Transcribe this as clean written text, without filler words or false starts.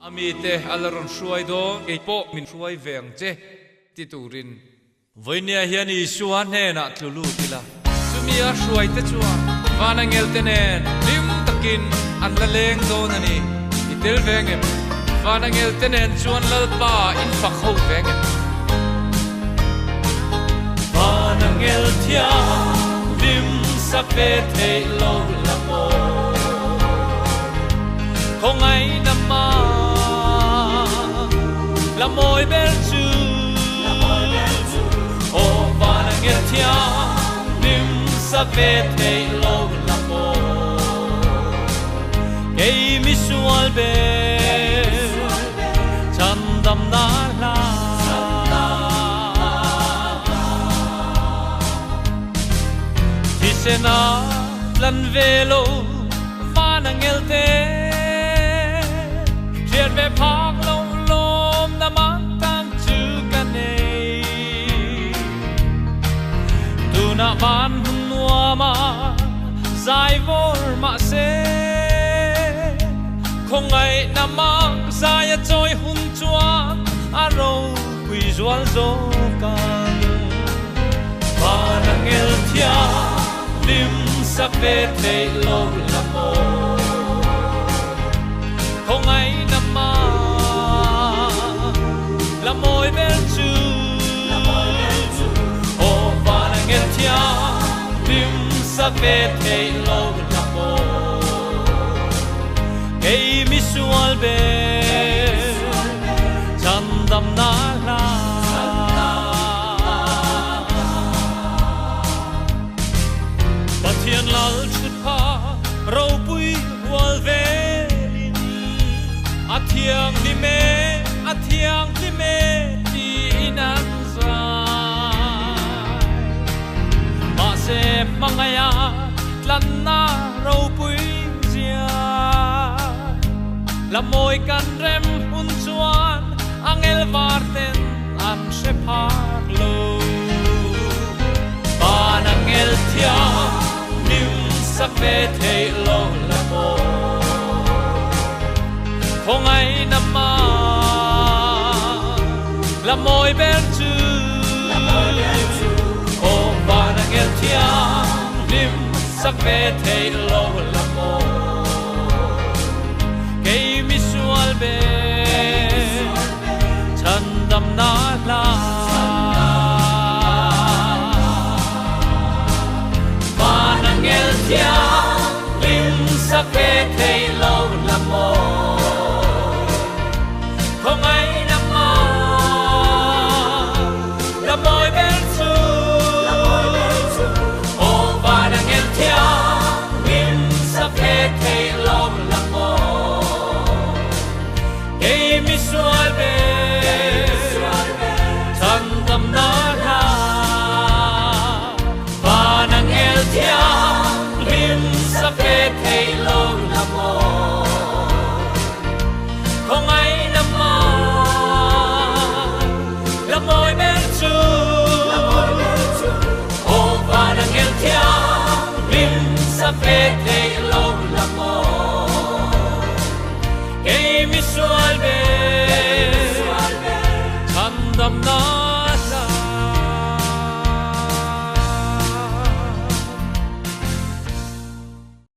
ami te alaron shuai do eipo min shuai veng che ti turin voinia hian isuan he na tlulu tila sumia shuai te chuwa vanangel tenen lim takin an la leng do nani itel vengem vanangel tenen chuan lalpa in fakho vengem vanangel thia lim sakve thei lo lamo không ai nằm mà là môi bên chu ô và là nghe theo niềm sắc về thầy lâu là mô cây mi sual bê chân đầm na la thì sẽ na lần về lâu và là nghe thế Chuyện về phác lâu lôm đã mang tăng chữ ca này Tu nạ ban hùng nua mà dài vô mà xê Không ai nà mang dài trôi hùng chuan Á râu quỳ doan dô can Và nà nghèl thia Lim sắc về thầy lâu là mô Không ai nằm mà là môi bên chu ô và là nghe theo tim sắc về thầy lâu là mô cây mi sual bê chân đầm na la và thiên lal chút pa râu bụi hual về Thianghlim ti nan zai ma se mangaya lan na râu bụi zia la môi can rem hun chuan angel varten an se phak lo ban angel thia nim sak ve thei lo la mo không ai nằm mà là môi bên chu ô và nàng nghe Thianghlim sắc về thầy lâu là mô cây mi sual bê chân đầm na la và nàng nghe Thianghlim sắc về thầy lâu là mô không ai nằm mà là môi bên chu ô và đang nghe Thianghlim sắc về thầy lâu là mô cây mi